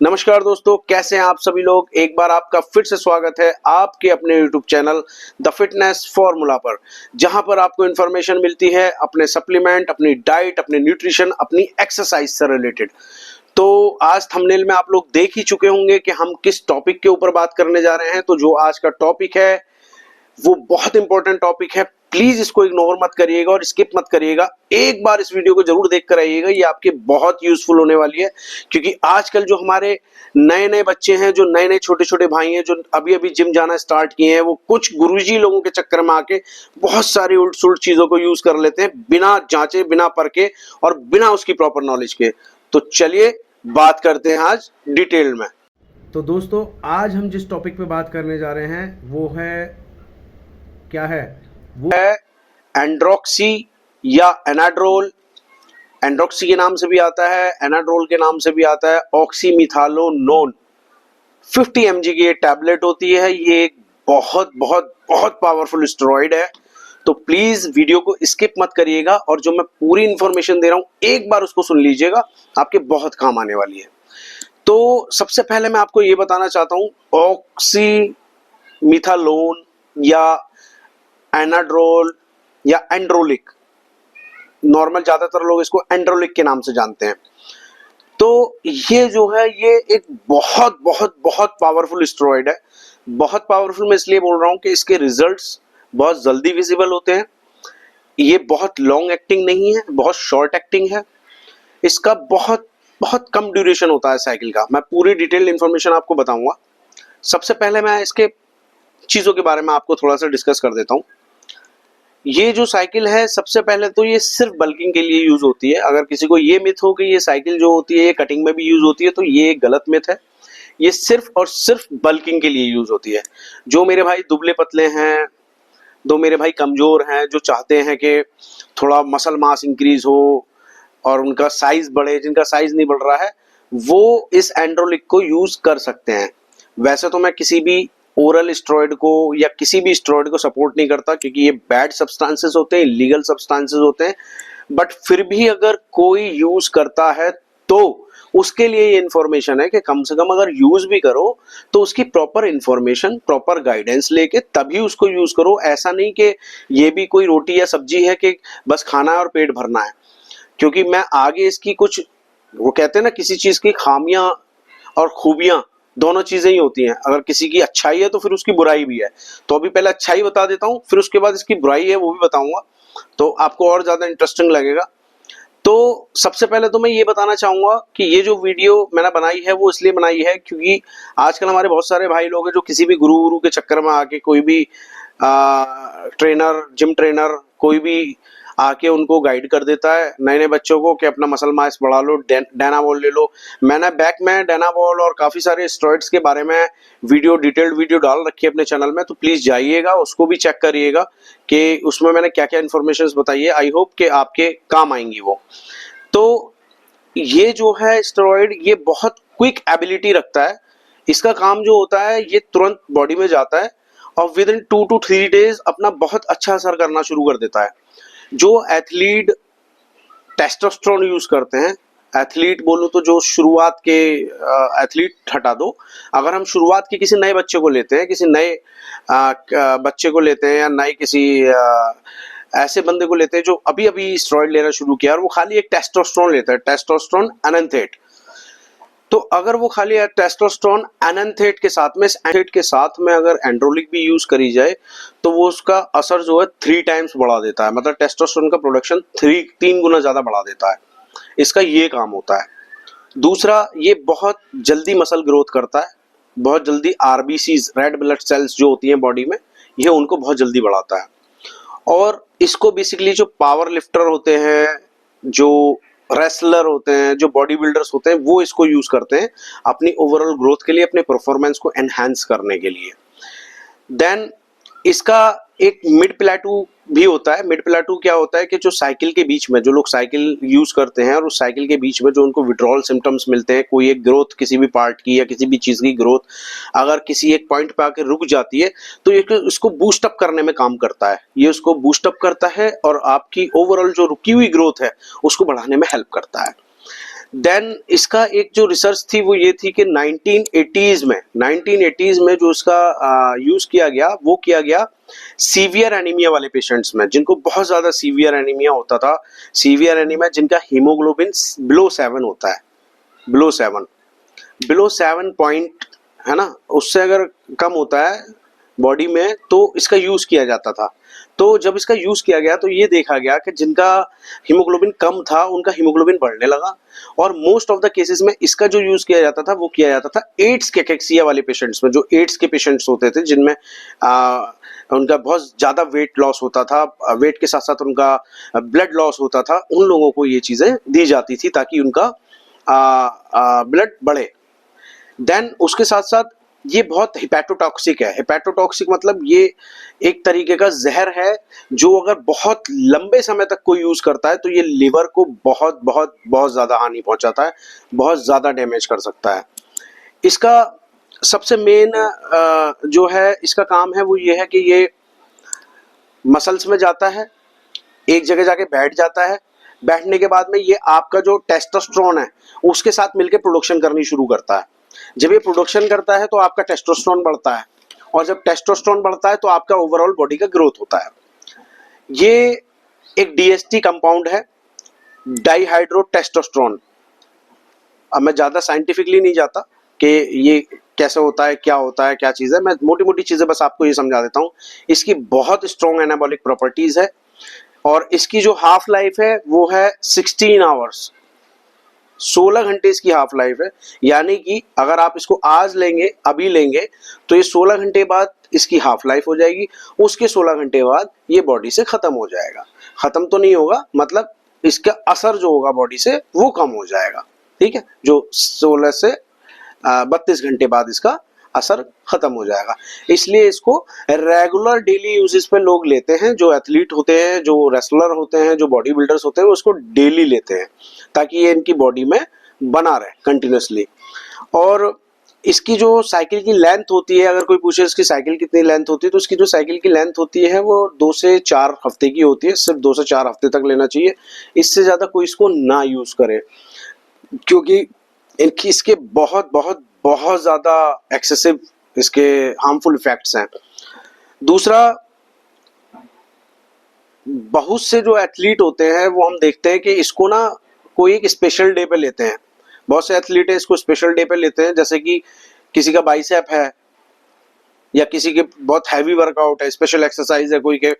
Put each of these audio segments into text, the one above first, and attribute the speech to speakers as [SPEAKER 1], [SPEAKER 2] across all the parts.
[SPEAKER 1] नमस्कार दोस्तों, कैसे हैं आप सभी लोग। एक बार आपका फिर से स्वागत है आपके अपने YouTube channel the fitness formula पर, जहां पर आपको इन्फॉर्मेशन मिलती है अपने सप्लीमेंट, अपनी डाइट, अपने न्यूट्रिशन, अपनी एक्सरसाइज से रिलेटेड। तो आज थंबनेल में आप लोग देख ही चुके होंगे कि हम किस टॉपिक के ऊपर बात करने जा रहे हैं। तो जो आज का टॉपिक है वो बहुत इंपॉर्टेंट टॉपिक है। प्लीज इसको इग्नोर मत करिएगा और स्किप मत करिएगा। एक बार इस वीडियो को जरूर देख कर आइएगा, ये आपके बहुत यूजफुल होने वाली है। क्योंकि आजकल जो हमारे नए नए बच्चे हैं, जो नए नए छोटे छोटे भाई हैं, जो अभी अभी जिम जाना स्टार्ट किए हैं, वो कुछ गुरुजी लोगों के चक्कर में आके बहुत सारी उल्ट सुल्ट चीजों को यूज कर लेते हैं बिना जांचे, बिना परखे और बिना उसकी प्रॉपर नॉलेज के। तो चलिए बात करते हैं आज डिटेल में। तो दोस्तों, आज हम जिस टॉपिक पे बात करने जा रहे हैं वो है क्या है, वो है एंड्रोक्सी या एनाड्रोल। एंड्रोक्सी के नाम से भी आता है, एनाड्रोल के नाम से भी आता है, ऑक्सीमिथालोनोन। 50 mg की ये टैबलेट होती है। ये एक बहुत बहुत बहुत पावरफुल स्टेरॉइड है। तो प्लीज वीडियो को स्किप मत करिएगा और जो मैं पूरी इंफॉर्मेशन दे रहा हूं एक बार उसको सुन लीजिएगा, आपके बहुत काम आने वाली है। तो सबसे पहले मैं आपको ये बताना चाहता हूं, ऑक्सीमिथालोन या एनाड्रोल या एंड्रोलिक, नॉर्मल ज्यादातर लोग इसको एंड्रोलिक के नाम से जानते हैं। तो ये जो है ये एक बहुत बहुत बहुत पावरफुल स्टेरॉइड है। बहुत पावरफुल मैं इसलिए बोल रहा हूं कि इसके रिजल्ट्स बहुत जल्दी विजिबल होते हैं। ये बहुत लॉन्ग एक्टिंग नहीं है, बहुत शॉर्ट एक्टिंग है। इसका बहुत बहुत कम ड्यूरेशन होता है साइकिल का। मैं पूरी डिटेल इंफॉर्मेशन आपको बताऊंगा। सबसे पहले मैं इसके चीजों के बारे में आपको थोड़ा सा डिस्कस कर देता हूं। ये जो साइकिल है, सबसे पहले तो ये सिर्फ बल्किंग के लिए यूज होती है। अगर किसी को ये मिथ हो कि ये साइकिल जो होती है ये कटिंग में भी यूज होती है, तो ये एक गलत मिथ है। ये सिर्फ और सिर्फ बल्किंग के लिए यूज होती है। जो मेरे भाई दुबले पतले हैं, जो मेरे भाई कमजोर हैं, जो चाहते हैं कि थोड़ा मसल मास इंक्रीज हो और उनका साइज बढ़े, जिनका साइज नहीं बढ़ रहा है, वो इस एंड्रोलिक को यूज कर सकते हैं। वैसे तो मैं किसी भी ओरल स्टेरॉइड को या किसी भी स्टेरॉइड को सपोर्ट नहीं करता, क्योंकि ये बैड सब्सटेंसेस होते हैं, इलीगल सब्सटेंसेस होते हैं। बट फिर भी अगर कोई यूज करता है तो उसके लिए ये इंफॉर्मेशन है कि कम से कम अगर यूज भी करो तो उसकी प्रॉपर इंफॉर्मेशन, प्रॉपर गाइडेंस लेके तभी उसको यूज करो। ऐसा नहीं कि ये भी कोई रोटी या सब्जी है कि बस खाना है और पेट भरना है। क्योंकि मैं आगे इसकी कुछ, वो कहते हैं ना, किसी चीज की खामियां और खूबियां दोनों चीजें ही होती हैं। अगर किसी की अच्छाई है तो फिर उसकी बुराई भी है। तो अभी पहले अच्छाई बता देता हूं, फिर उसके बाद इसकी बुराई है वो भी बताऊंगा, तो आपको और ज्यादा इंटरेस्टिंग लगेगा। तो सबसे पहले तो मैं ये बताना चाहूंगा कि ये जो वीडियो मैंने बनाई है वो इसलिए बनाई है क्योंकि आजकल हमारे बहुत सारे भाई लोग हैं जो किसी भी गुरु के चक्कर में आके, कोई भी ट्रेनर, जिम ट्रेनर, कोई भी आके उनको गाइड कर देता है नए नए बच्चों को कि अपना मसल मास बढ़ा लो, डायनाबॉल ले लो। मैंने बैक में डायनाबॉल और काफी सारे स्टेरॉइड्स के बारे में डिटेल्ड वीडियो डाल रखी है अपने चैनल में, तो प्लीज जाइएगा, उसको भी चेक करिएगा कि उसमें मैंने क्या क्या इन्फॉर्मेशन बताई है। आई होप कि आपके काम आएंगी वो। तो ये जो है स्टेरॉइड, ये बहुत क्विक एबिलिटी रखता है। इसका काम जो होता है, ये तुरंत बॉडी में जाता है और विद इन 2 to 3 डेज अपना बहुत अच्छा असर करना शुरू कर देता है। जो एथलीट टेस्टोस्टेरोन यूज करते हैं, एथलीट बोलूं तो जो शुरुआत के एथलीट हटा दो, अगर हम शुरुआत के किसी नए बच्चे को लेते हैं, किसी नए बच्चे को लेते हैं या नए किसी ऐसे बंदे को लेते हैं जो अभी अभी स्टेरॉइड लेना शुरू किया और वो खाली एक टेस्टोस्टेरोन लेता है, टेस्टोस्टेरोन एनान्थेट। तो अगर वो खाली टेस्टोस्टेरोन एनान्थेट के साथ में, एनान्थेट के साथ में अगर एंड्रोलिक भी यूज करी जाए तो वो उसका असर जो है 3 टाइम्स बढ़ा देता है। मतलब टेस्टोस्टेरोन का प्रोडक्शन 3 गुना ज्यादा बढ़ा देता है। इसका ये काम होता है। दूसरा, ये बहुत जल्दी मसल ग्रोथ करता है, बहुत जल्दी आरबीसीज, रेड ब्लड सेल्स जो होती हैं बॉडी में, ये उनको बहुत जल्दी बढ़ाता है। और इसको बेसिकली जो पावर लिफ्टर होते हैं, जो रेसलर होते हैं, जो बॉडी बिल्डर्स होते हैं, वो इसको यूज करते हैं अपनी ओवरऑल ग्रोथ के लिए, अपने परफॉर्मेंस को एनहांस करने के लिए। देन इसका एक मिड प्लेटू भी होता है। मिड प्लेटू क्या होता है कि जो साइकिल के बीच में, जो लोग साइकिल यूज करते हैं और उस साइकिल के बीच में जो उनको विड्रॉल सिम्टम्स मिलते हैं, कोई एक ग्रोथ किसी भी पार्ट की या किसी भी चीज की ग्रोथ अगर किसी एक पॉइंट पे आकर रुक जाती है, तो ये इसको बूस्ट अप करने में काम करता है। ये उसको बूस्ट अप करता है और आपकी ओवरऑल जो रुकी हुई ग्रोथ है उसको बढ़ाने में हेल्प करता है। देन इसका एक जो रिसर्च थी वो ये थी कि 1980s में जो इसका यूज किया गया वो किया गया सीवियर एनीमिया वाले पेशेंट्स में, जिनको बहुत ज्यादा सीवियर एनीमिया होता था। सीवियर एनीमिया जिनका हीमोग्लोबिन बिलो 7 होता है, बिलो 7 पॉइंट, है ना, उससे अगर कम होता है बॉडी में तो इसका यूज किया जाता था। तो जब इसका यूज किया गया तो ये देखा गया कि जिनका हीमोग्लोबिन कम था उनका हीमोग्लोबिन बढ़ने लगा, और मोस्ट ऑफ द केसेस में इसका जो यूज किया जाता था वो किया जाता था एड्स कैकेक्सिया वाले पेशेंट्स में, जो एड्स के पेशेंट्स होते थे जिनमें उनका बहुत ज्यादा वेट लॉस होता था, वेट के साथ साथ उनका ब्लड लॉस होता था, उन लोगों को ये चीजें दी जाती थी ताकि उनका ब्लड बढ़े। देन उसके साथ साथ ये बहुत हिपैटोटॉक्सिक है। हिपैटोटॉक्सिक मतलब ये एक तरीके का जहर है जो अगर बहुत लंबे समय तक कोई यूज करता है तो ये लिवर को बहुत बहुत बहुत ज्यादा हानि पहुंचाता है, बहुत ज्यादा डैमेज कर सकता है। इसका सबसे मेन जो है इसका काम है वो ये है कि ये मसल्स में जाता है, एक जगह जाके बैठ जाता है, बैठने के बाद में ये आपका जो टेस्टोस्टेरोन है उसके साथ मिलकर प्रोडक्शन करनी शुरू करता है। जब ये प्रोडक्शन करता है तो आपका टेस्टोस्टेरोन बढ़ता है, और जब टेस्टोस्टेरोन बढ़ता है तो आपका ओवरऑल बॉडी का ग्रोथ होता है। ये एक डीएसटी कंपाउंड है, डाईहाइड्रोटेस्टोस्टेरोन। अब मैं ज्यादा साइंटिफिकली नहीं जाता कि ये कैसे होता है, क्या होता है, क्या चीज है, मैं मोटी मोटी चीजें बस आपको ये समझा देता हूँ। इसकी बहुत स्ट्रॉन्ग एनाबॉलिक प्रॉपर्टीज है, और इसकी जो हाफ लाइफ है वो है 16 आवर्स, 16 घंटे इसकी हाफ लाइफ है। यानी कि अगर आप इसको आज लेंगे, अभी लेंगे, तो ये 16 घंटे बाद इसकी हाफ लाइफ हो जाएगी, उसके 16 घंटे बाद ये बॉडी से खत्म हो जाएगा। खत्म तो नहीं होगा, मतलब इसका असर जो होगा बॉडी से वो कम हो जाएगा, ठीक है, जो 16 से 32 घंटे बाद इसका असर खत्म हो जाएगा। इसलिए इसको रेगुलर डेली यूजेस पे लोग लेते हैं, जो एथलीट होते हैं, जो रेसलर होते हैं, जो बॉडी बिल्डर्स होते हैं, वो उसको डेली लेते हैं ताकि ये इनकी बॉडी में बना रहे कंटिन्यूसली। और इसकी जो साइकिल की लेंथ होती है, अगर कोई पूछे इसकी साइकिल कितनी लेंथ होती है, तो इसकी जो साइकिल की लेंथ होती है वो 2 से 4 हफ्ते की होती है। सिर्फ 2 से 4 हफ्ते तक लेना चाहिए, इससे ज्यादा कोई इसको ना यूज करे, क्योंकि इनकी इसके बहुत बहुत बहुत ज्यादा एक्सेसिव इसके हार्मफुल इफेक्ट्स हैं। दूसरा, बहुत से जो एथलीट होते हैं वो हम देखते हैं कि इसको ना कोई एक स्पेशल डे पे लेते हैं। बहुत से एथलीट है इसको स्पेशल डे पे लेते हैं, जैसे कि किसी का बाइसेप है, या किसी के बहुत हैवी वर्कआउट है, स्पेशल एक्सरसाइज है, कोई के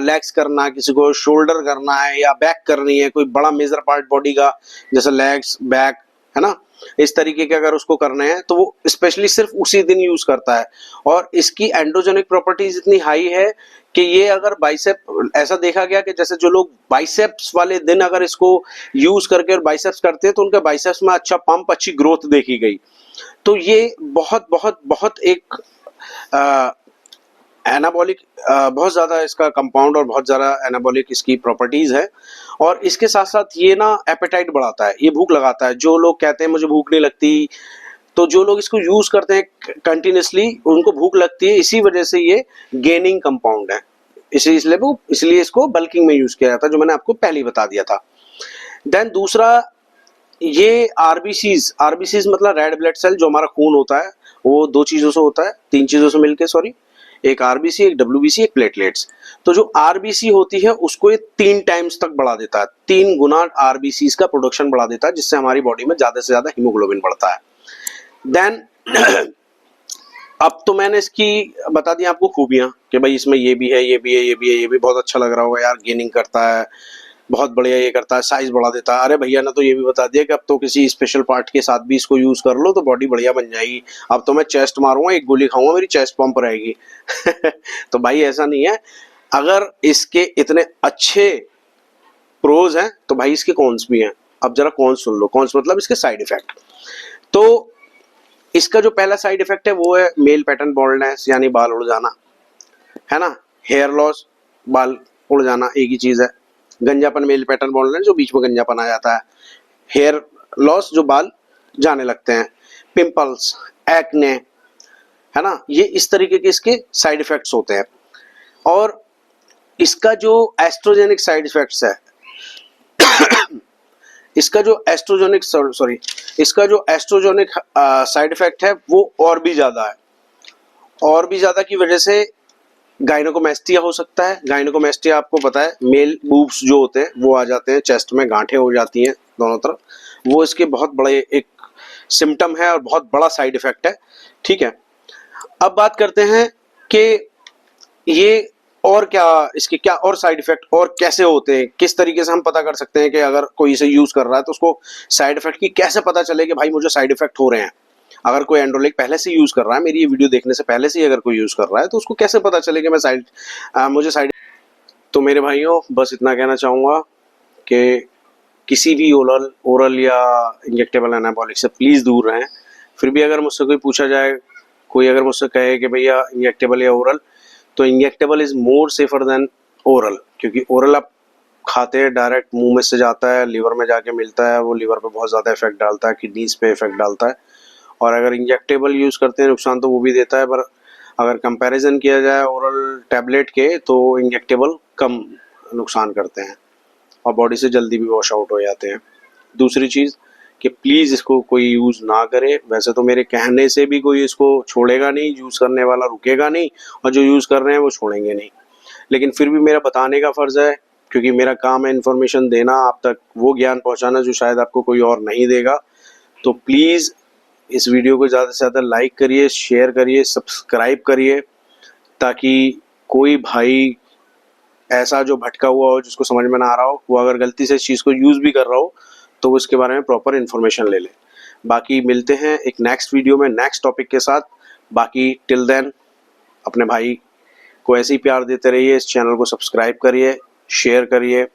[SPEAKER 1] लेग्स करना है, किसी को शोल्डर करना है या बैक करनी है, कोई बड़ा मेजर पार्ट बॉडी का जैसे लेग्स, बैक, है ना, इस तरीके के अगर उसको करने हैं तो वो स्पेशली सिर्फ उसी दिन यूज करता है। और इसकी एंड्रोजेनिक प्रॉपर्टीज इतनी हाई है कि ये अगर बाइसेप, ऐसा देखा गया कि जैसे जो लोग बाइसेप्स वाले दिन अगर इसको यूज करके और बाइसेप्स करते हैं तो उनके बाइसेप्स में अच्छा पंप, अच्छी ग्रोथ देखी गई। तो ये बहुत बहुत बहुत एक एनाबॉलिक, बहुत ज़्यादा इसका कंपाउंड और बहुत ज़्यादा एनाबॉलिक इसकी प्रॉपर्टीज़ है। और इसके साथ साथ ये ना एपेटाइट बढ़ाता है, ये भूख लगाता है। जो लोग कहते हैं मुझे भूख नहीं लगती, तो जो लोग इसको यूज़ करते हैं कंटिन्यूसली उनको भूख लगती है, इसी वजह से ये गेनिंग कंपाउंड है, इसलिए इसको बल्किंग में यूज़ किया जाता है, जो मैंने आपको पहले ही बता दिया था। देन दूसरा, ये आरबीसीज मतलब रेड ब्लड सेल, जो हमारा खून होता है वो 2 चीज़ों से होता है, 3 चीज़ों से मिलके, सॉरी, एक आरबीसी, एक डब्ल्यूबीसी, एक प्लेटलेट्स। तो जो आरबीसी होती है उसको ये 3 टाइम्स तक बढ़ा देता है, 3 गुना आरबीसी का प्रोडक्शन बढ़ा देता है, जिससे हमारी बॉडी में ज्यादा से ज्यादा हीमोग्लोबिन बढ़ता है। देन अब तो मैंने इसकी बता दी आपको खूबियां कि भाई इसमें ये भी है, ये भी है, ये भी है, ये भी बहुत अच्छा लग रहा होगा यार, गेनिंग करता है, बहुत बढ़िया ये करता है, साइज बढ़ा देता है। अरे भैया ने तो ये भी बता दिया कि अब तो किसी स्पेशल पार्ट के साथ भी इसको यूज कर लो तो बॉडी बढ़िया बन जाएगी। अब तो मैं चेस्ट मारूंगा, एक गोली खाऊंगा, मेरी चेस्ट पंप रहेगी। तो भाई ऐसा नहीं है। अगर इसके इतने अच्छे प्रोज हैं तो भाई इसके कॉन्स भी हैं। अब जरा कॉन्स सुन लो। कॉन्स मतलब इसके साइड इफेक्ट। तो इसका जो पहला साइड इफेक्ट है वो है मेल पैटर्न बॉल्डनेस, यानी बाल उड़ जाना, है ना। हेयर लॉस, बाल उड़ जाना एक ही चीज है। गंजापन मेल पैटर्न बॉल्डनेस, जो बीच में गंजापन आ जाता है। हेयर लॉस, जो बाल जाने लगते हैं। पिंपल्स, एक्ने, है ना, ये इस तरीके के इसके साइड इफेक्ट्स होते हैं। और इसका जो एस्ट्रोजेनिक साइड इफेक्ट्स है इसका जो एस्ट्रोजेनिक साइड इफेक्ट है वो और भी ज़्यादा है, और भी ज़्यादा की वजह से गायनेकोमेस्टिया हो सकता है। गायनेकोमेस्टिया आपको पता है, मेल बूब्स जो होते हैं वो आ जाते हैं, चेस्ट में गांठें हो जाती हैं दोनों तरफ, वो इसके बहुत बड़े एक सिम्टम है और बहुत बड़ा साइड इफेक्ट है। ठीक है, अब बात करते हैं कि ये और क्या, इसके क्या और साइड इफेक्ट और कैसे होते हैं, किस तरीके से हम पता कर सकते हैं कि अगर कोई इसे यूज कर रहा है तो उसको साइड इफेक्ट की कैसे पता चले कि भाई मुझे साइड इफेक्ट हो रहे हैं। अगर कोई एंड्रोलिक पहले से यूज कर रहा है, मेरी ये वीडियो देखने से पहले से ही अगर कोई यूज कर रहा है, तो उसको कैसे पता चले कि मैं मुझे साइड। तो मेरे भाइयों बस इतना कहना चाहूँगा कि किसी भी ओरल या इंजेक्टेबल एनाबॉलिक से प्लीज़ दूर रहें। फिर भी अगर मुझसे कोई पूछा जाए, कोई अगर मुझसे कहे कि भैया इंजेक्टेबल या ओरल, तो injectable is more safer than oral, क्योंकि ओरल आप खाते हैं डायरेक्ट मुंह में से जाता है, लीवर में जाके मिलता है, वो लीवर पे बहुत ज़्यादा इफेक्ट डालता है, किडनीज पे इफेक्ट डालता है। और अगर इंजेक्टेबल यूज़ करते हैं नुकसान तो वो भी देता है, पर अगर कंपैरिजन किया जाए ओरल टैबलेट के तो इंजेक्टेबल कम नुकसान करते हैं और बॉडी से जल्दी भी वॉश आउट हो जाते हैं। दूसरी चीज़ कि प्लीज़ इसको कोई यूज़ ना करे। वैसे तो मेरे कहने से भी कोई इसको छोड़ेगा नहीं, यूज़ करने वाला रुकेगा नहीं, और जो यूज़ कर रहे हैं वो छोड़ेंगे नहीं, लेकिन फिर भी मेरा बताने का फ़र्ज़ है, क्योंकि मेरा काम है इन्फॉर्मेशन देना, आप तक वो ज्ञान पहुंचाना जो शायद आपको कोई और नहीं देगा। तो प्लीज़ इस वीडियो को ज़्यादा से ज़्यादा लाइक करिए, शेयर करिए, सब्सक्राइब करिए, ताकि कोई भाई ऐसा जो भटका हुआ हो, जिसको समझ में ना आ रहा हो, वो अगर गलती से इस चीज़ को यूज़ भी कर रहा हो तो वो इसके बारे में प्रॉपर इन्फॉर्मेशन ले ले। बाकी मिलते हैं एक नेक्स्ट वीडियो में नेक्स्ट टॉपिक के साथ। बाकी टिल देन अपने भाई को ऐसे ही प्यार देते रहिए, इस चैनल को सब्सक्राइब करिए, शेयर करिए,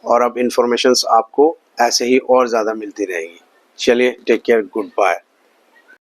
[SPEAKER 1] और अब इन्फॉर्मेशंस आपको ऐसे ही और ज़्यादा मिलती रहेंगी। चलिए, टेक केयर, गुड बाय।